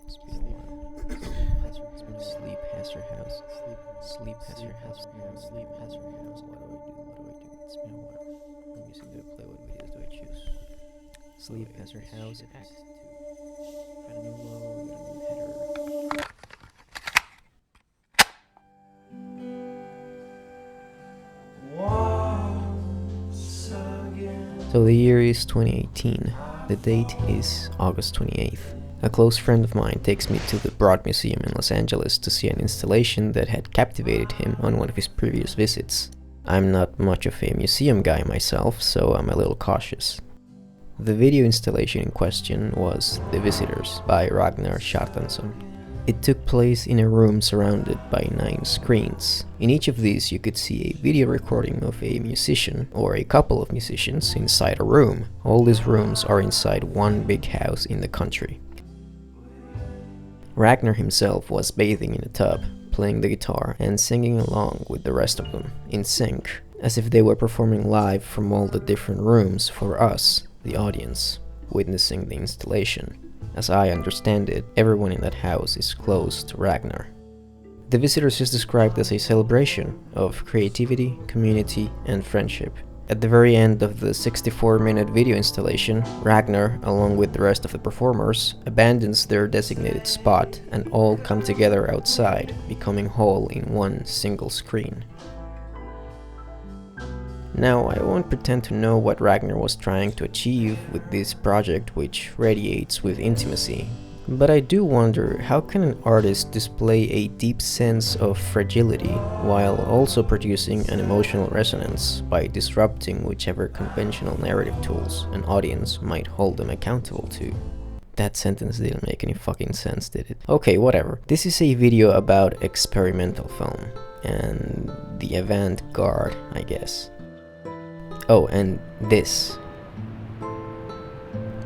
Sleep has your house. Sleep has your house. Sleep has your house. What do I do? What do I do? It's been a while. What music do I play? What videos do I choose? Sleep has your house. Act 2. Got a new logo. Got a new header. So the year is 2018. The date is August 28th. A close friend of mine takes me to the Broad Museum in Los Angeles to see an installation that had captivated him on one of his previous visits. I'm not much of a museum guy myself, so I'm a little cautious. The video installation in question was The Visitors by Ragnar Kjartansson. It took place in a room surrounded by 9 screens. In each of these you could see a video recording of a musician or a couple of musicians inside a room. All these rooms are inside one big house in the country. Ragnar himself was bathing in a tub, playing the guitar and singing along with the rest of them, in sync, as if they were performing live from all the different rooms for us, the audience, witnessing the installation. As I understand it, everyone in that house is close to Ragnar. The Visitors is described as a celebration of creativity, community, and friendship. At the very end of the 64-minute video installation, Ragnar, along with the rest of the performers, abandons their designated spot and all come together outside, becoming whole in one single screen. Now, I won't pretend to know what Ragnar was trying to achieve with this project, which radiates with intimacy, but I do wonder, how can an artist display a deep sense of fragility while also producing an emotional resonance by disrupting whichever conventional narrative tools an audience might hold them accountable to? That sentence didn't make any fucking sense, did it? Okay, whatever. This is a video about experimental film and the avant-garde, I guess. Oh, and this.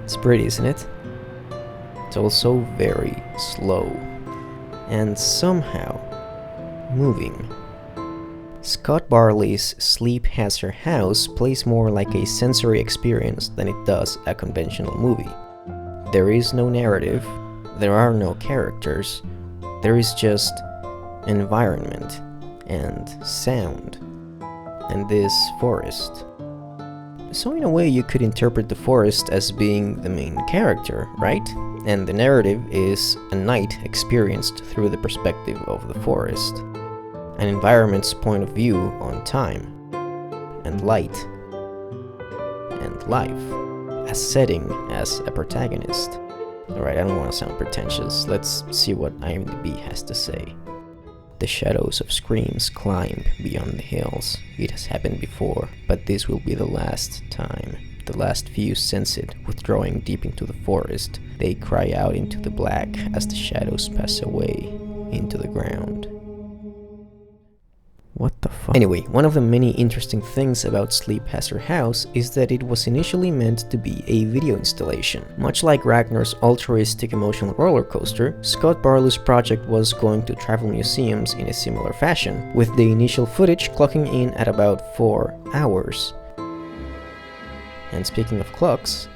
It's pretty, isn't it? It's also very slow. And somehow moving. Scott Barley's Sleep Has Your House plays more like a sensory experience than it does a conventional movie. There is no narrative, there are no characters, there is just environment and sound. And this forest. So in a way you could interpret the forest as being the main character, right? And the narrative is a night experienced through the perspective of the forest. An environment's point of view on time, and light, and life. A setting as a protagonist. Alright, I don't want to sound pretentious. Let's see what IMDb has to say. The shadows of screams climb beyond the hills. It has happened before, but this will be the last time. The last few sense it, withdrawing deep into the forest. They cry out into the black as the shadows pass away into the ground. What the fuck? Anyway, one of the many interesting things about Sleep Has Your House is that it was initially meant to be a video installation. Much like Ragnar's altruistic emotional roller coaster, Scott Barlow's project was going to travel museums in a similar fashion, with the initial footage clocking in at about 4 hours. And speaking of clocks,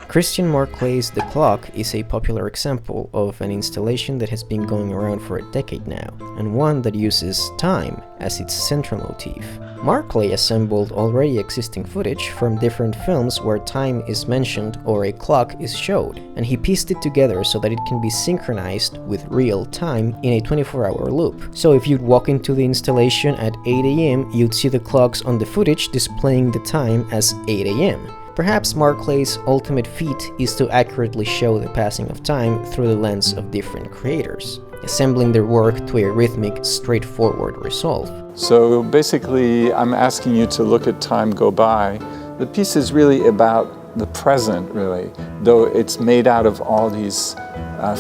Christian Marclay's The Clock is a popular example of an installation that has been going around for a decade now, and one that uses time as its central motif. Marclay assembled already existing footage from different films where time is mentioned or a clock is showed, and he pieced it together so that it can be synchronized with real time in a 24-hour loop. So if you'd walk into the installation at 8 AM, you'd see the clocks on the footage displaying the time as 8 AM. Perhaps Marclay's ultimate feat is to accurately show the passing of time through the lens of different creators, assembling their work to a rhythmic, straightforward result. So basically, I'm asking you to look at time go by. The piece is really about the present, really, though it's made out of all these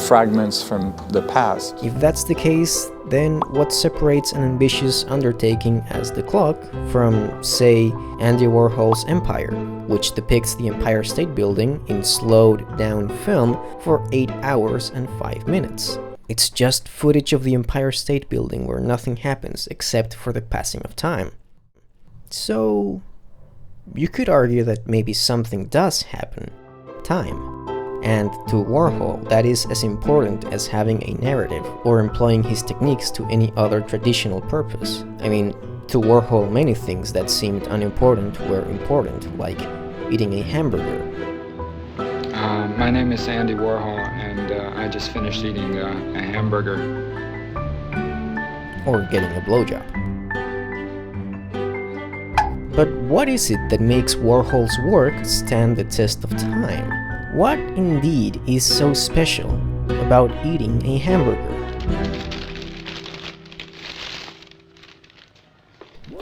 fragments from the past. If that's the case, then what separates an ambitious undertaking as The Clock from, say, Andy Warhol's Empire, which depicts the Empire State Building in slowed-down film for 8 hours and 5 minutes? It's just footage of the Empire State Building where nothing happens except for the passing of time. So, you could argue that maybe something does happen. Time. And to Warhol, that is as important as having a narrative or employing his techniques to any other traditional purpose. I mean, to Warhol, many things that seemed unimportant were important, like eating a hamburger. My name is Andy Warhol, and I just finished eating a hamburger. Or getting a blowjob. But what is it that makes Warhol's work stand the test of time? What indeed is so special about eating a hamburger?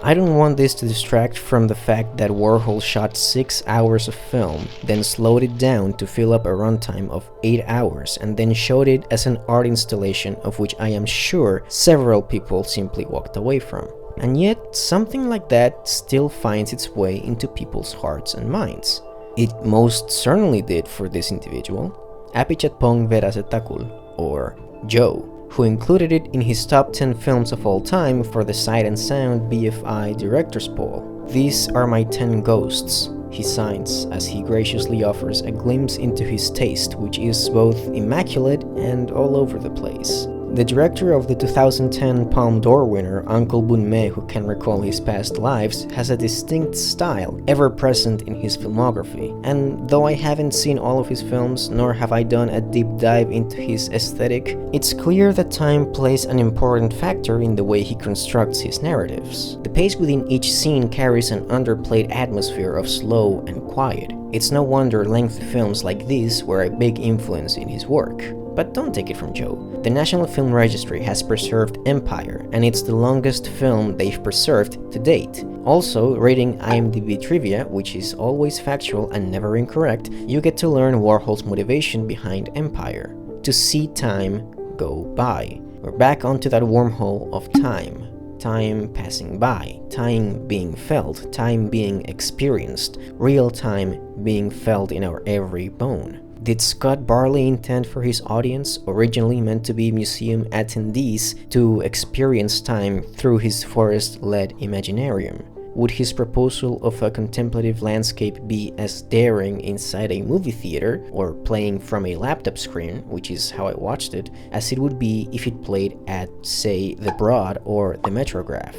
I don't want this to distract from the fact that Warhol shot 6 hours of film, then slowed it down to fill up a runtime of 8 hours, and then showed it as an art installation of which I am sure several people simply walked away from. And yet, something like that still finds its way into people's hearts and minds. It most certainly did for this individual, Apichatpong Weerasethakul, or Joe, who included it in his top 10 films of all time for the Sight and Sound BFI Director's Poll. "These are my 10 ghosts," he signs as he graciously offers a glimpse into his taste, which is both immaculate and all over the place. The director of the 2010 Palme d'Or winner, Uncle Boonmee, who can recall his past lives, has a distinct style, ever present in his filmography. And though I haven't seen all of his films, nor have I done a deep dive into his aesthetic, it's clear that time plays an important factor in the way he constructs his narratives. The pace within each scene carries an underplayed atmosphere of slow and quiet. It's no wonder lengthy films like these were a big influence in his work. But don't take it from Joe. The National Film Registry has preserved Empire, and it's the longest film they've preserved to date. Also, reading IMDb trivia, which is always factual and never incorrect, you get to learn Warhol's motivation behind Empire: to see time go by. We're back onto that wormhole of time. Time passing by, time being felt, time being experienced, real time being felt in our every bone. Did Scott Barley intend for his audience, originally meant to be museum attendees, to experience time through his forest-led Imaginarium? Would his proposal of a contemplative landscape be as daring inside a movie theater, or playing from a laptop screen, which is how I watched it, as it would be if it played at, say, the Broad or the Metrograph?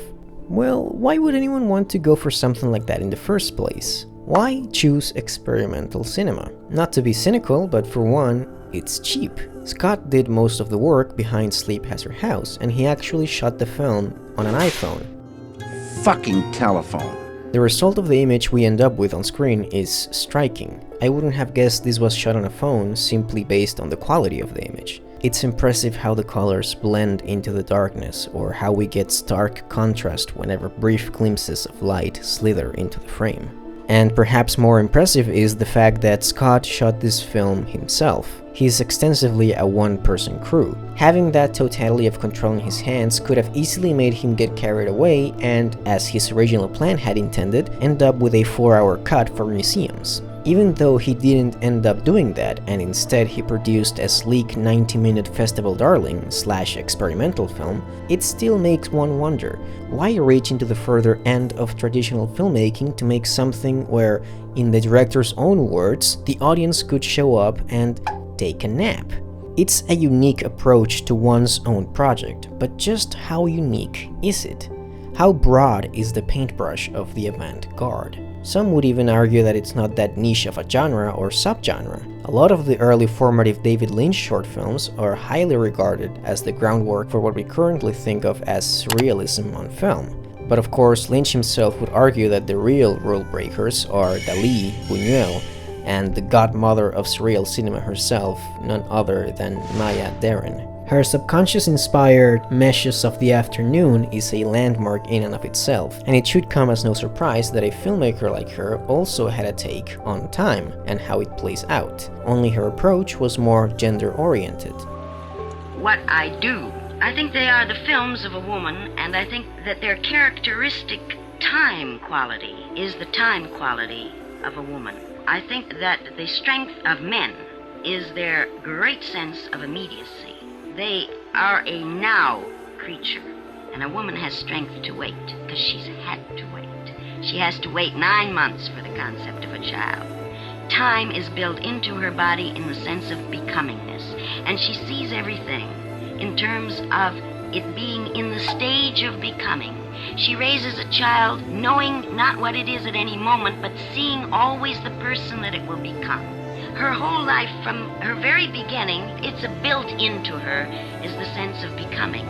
Well, why would anyone want to go for something like that in the first place? Why choose experimental cinema? Not to be cynical, but for one, it's cheap. Scott did most of the work behind Sleep Has Her House, and he actually shot the film on an iPhone. Fucking telephone. The result of the image we end up with on screen is striking. I wouldn't have guessed this was shot on a phone simply based on the quality of the image. It's impressive how the colors blend into the darkness, or how we get stark contrast whenever brief glimpses of light slither into the frame. And perhaps more impressive is the fact that Scott shot this film himself. He's extensively a one-person crew. Having that totality of control in his hands could have easily made him get carried away and, as his original plan had intended, end up with a 4-hour cut for museums. Even though he didn't end up doing that, and instead he produced a sleek 90-minute festival darling / experimental film, it still makes one wonder, why reach into the further end of traditional filmmaking to make something where, in the director's own words, the audience could show up and take a nap? It's a unique approach to one's own project, but just how unique is it? How broad is the paintbrush of the avant-garde? Some would even argue that it's not that niche of a genre or subgenre. A lot of the early formative David Lynch short films are highly regarded as the groundwork for what we currently think of as surrealism on film. But of course, Lynch himself would argue that the real rule breakers are Dali, Buñuel, and the godmother of surreal cinema herself, none other than Maya Deren. Her subconscious-inspired Meshes of the Afternoon is a landmark in and of itself, and it should come as no surprise that a filmmaker like her also had a take on time and how it plays out, only her approach was more gender-oriented. What I do, I think they are the films of a woman, and I think that their characteristic time quality is the time quality of a woman. I think that the strength of men is their great sense of immediacy. They are a now creature, and a woman has strength to wait, because she's had to wait. She has to wait 9 months for the concept of a child. time is built into her body in the sense of becomingness. And she sees everything in terms of it being in the stage of becoming. She raises a child knowing not what it is at any moment, but seeing always the person that it will become. Her whole life, from her very beginning, it's built into her, is the sense of becoming.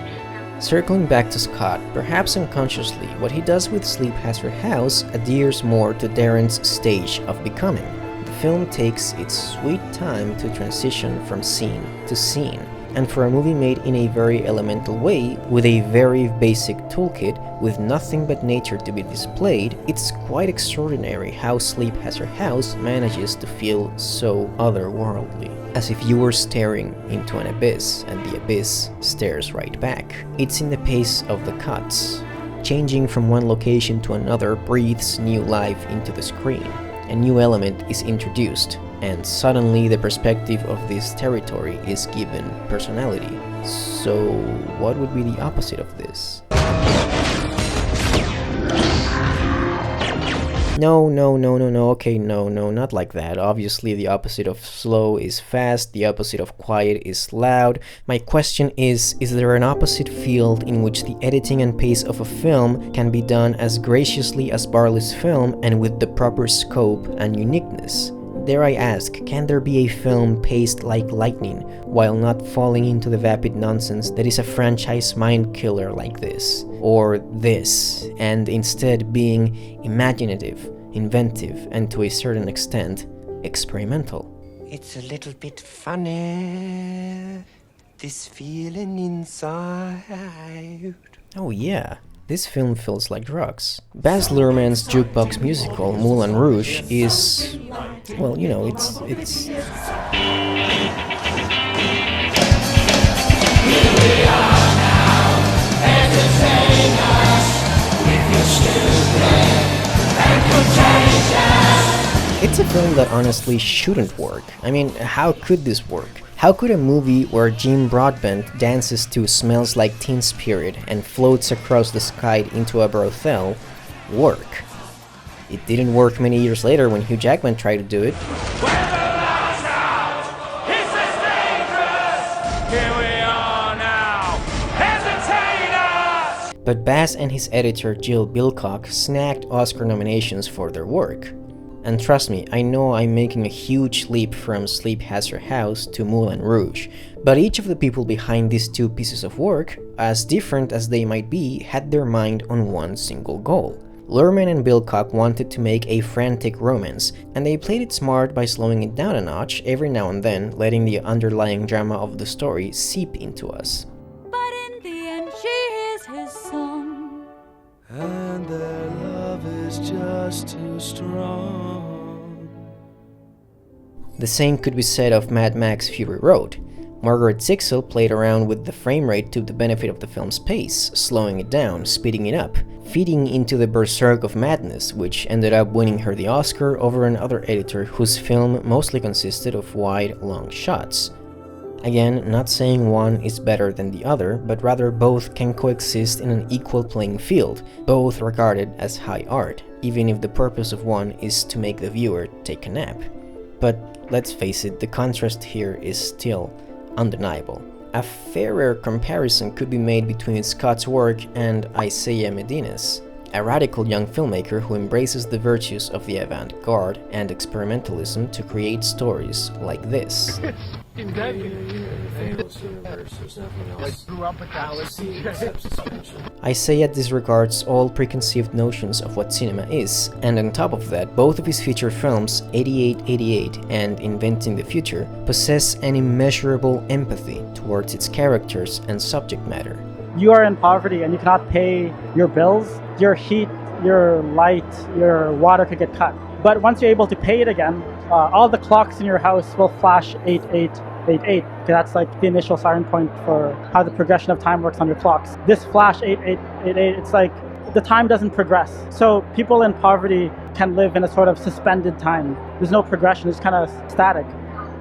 Circling back to Scott, perhaps unconsciously, what he does with Sleep Has Her House adheres more to Darren's stage of becoming. The film takes its sweet time to transition from scene to scene, and for a movie made in a very elemental way, with a very basic toolkit, with nothing but nature to be displayed, it's quite extraordinary how Sleep Has Her House manages to feel so otherworldly. As if you were staring into an abyss, and the abyss stares right back. It's in the pace of the cuts. Changing from one location to another breathes new life into the screen. A new element is introduced, and suddenly the perspective of this territory is given personality. So, what would be the opposite of this? No, okay, no, not like that. Obviously, the opposite of slow is fast, the opposite of quiet is loud. My question is there an opposite field in which the editing and pace of a film can be done as graciously as Barley's film and with the proper scope and uniqueness? Dare I ask, can there be a film paced like lightning, while not falling into the vapid nonsense that is a franchise mind killer like this, or this, and instead being imaginative, inventive, and to a certain extent, experimental? It's a little bit funny, this feeling inside. Oh yeah. This film feels like drugs. Baz Luhrmann's jukebox musical, Moulin Rouge, is... well, you know, it's... It's a film that honestly shouldn't work. I mean, how could this work? How could a movie where Jim Broadbent dances to Smells Like Teen Spirit and floats across the sky into a brothel work? It didn't work many years later when Hugh Jackman tried to do it. But Baz and his editor Jill Bilcock snagged Oscar nominations for their work. And trust me, I know I'm making a huge leap from Sleep Has Her House to Moulin Rouge, but each of the people behind these two pieces of work, as different as they might be, had their mind on one single goal. Luhrmann and Bilcock wanted to make a frantic romance, and they played it smart by slowing it down a notch every now and then, letting the underlying drama of the story seep into us. But in the end she is his son, And their love is just too strong. The same could be said of Mad Max Fury Road. Margaret Zixel played around with the frame rate to the benefit of the film's pace, slowing it down, speeding it up, feeding into the berserk of madness, which ended up winning her the Oscar over another editor whose film mostly consisted of wide, long shots. Again, not saying one is better than the other, but rather both can coexist in an equal playing field, both regarded as high art, even if the purpose of one is to make the viewer take a nap. But let's face it, the contrast here is still undeniable. A fairer comparison could be made between Scott's work and Isaiah Medina's, a radical young filmmaker who embraces the virtues of the avant-garde and experimentalism to create stories like this. Isaiah disregards all preconceived notions of what cinema is, and on top of that, both of his feature films, 8888 and Inventing the Future, possess an immeasurable empathy towards its characters and subject matter. You are in poverty and you cannot pay your bills, your heat, your light, your water could get cut. But once you're able to pay it again, all the clocks in your house will flash 8888, because that's like the initial starting point for how the progression of time works on your clocks. This flash 8888, it's like the time doesn't progress. So people in poverty can live in a sort of suspended time. There's no progression, it's kind of static.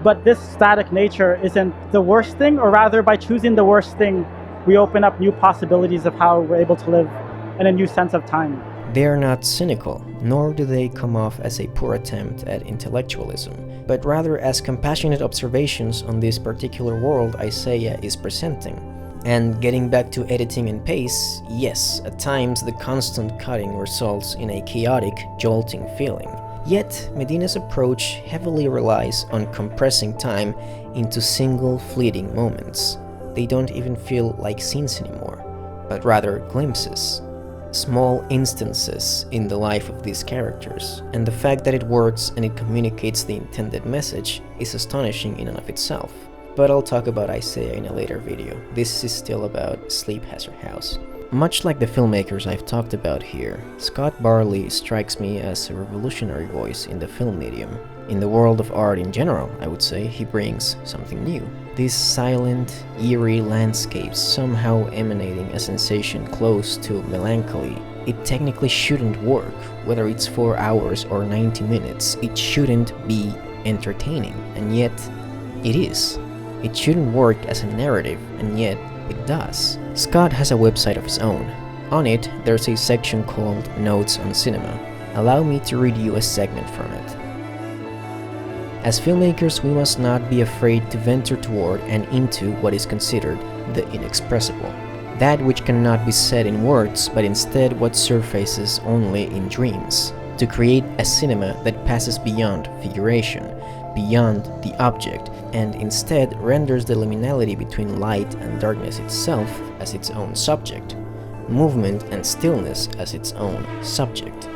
But this static nature isn't the worst thing, or rather by choosing the worst thing, we open up new possibilities of how we're able to live in a new sense of time. They are not cynical, nor do they come off as a poor attempt at intellectualism, but rather as compassionate observations on this particular world Isaiah is presenting. And getting back to editing and pace, yes, at times the constant cutting results in a chaotic, jolting feeling. Yet, Medina's approach heavily relies on compressing time into single fleeting moments. They don't even feel like scenes anymore, but rather glimpses. Small instances in the life of these characters, and the fact that it works and it communicates the intended message is astonishing in and of itself. But I'll talk about Isaiah in a later video. This is still about Sleep Has Her House. Much like the filmmakers I've talked about here, Scott Barley strikes me as a revolutionary voice in the film medium. In the world of art in general, I would say he brings something new. These silent, eerie landscapes somehow emanating a sensation close to melancholy. It technically shouldn't work, whether it's 4 hours or 90 minutes. It shouldn't be entertaining, and yet it is. It shouldn't work as a narrative, and yet it does. Scott has a website of his own. On it, there's a section called Notes on Cinema. Allow me to read you a segment from it. As filmmakers, we must not be afraid to venture toward and into what is considered the inexpressible. That which cannot be said in words, but instead what surfaces only in dreams. To create a cinema that passes beyond figuration, beyond the object, and instead renders the liminality between light and darkness itself as its own subject, movement and stillness as its own subject,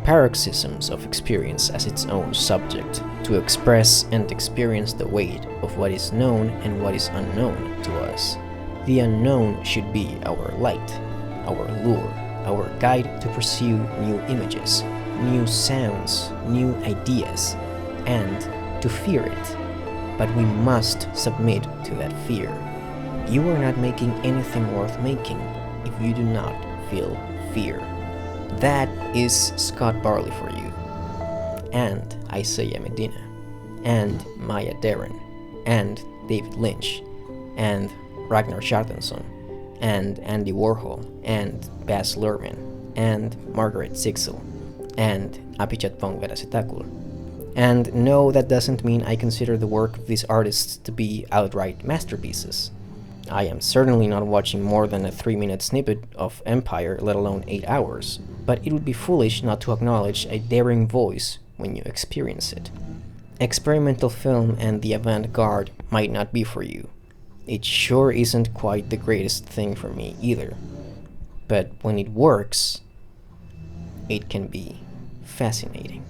paroxysms of experience as its own subject, to express and experience the weight of what is known and what is unknown to us. The unknown should be our light, our lure, our guide to pursue new images, new sounds, new ideas, and to fear it. But we must submit to that fear. You are not making anything worth making if you do not feel fear. That is Scott Barley for you, and Isaiah Medina, and Maya Deren, and David Lynch, and Ragnar Kjartansson, and Andy Warhol, and Baz Luhrmann, and Margaret Zixel, and Apichatpong Weerasethakul. And no, that doesn't mean I consider the work of these artists to be outright masterpieces. I am certainly not watching more than a 3-minute snippet of Empire, let alone 8 hours, but it would be foolish not to acknowledge a daring voice when you experience it. Experimental film and the avant-garde might not be for you. It sure isn't quite the greatest thing for me either. But when it works, it can be fascinating.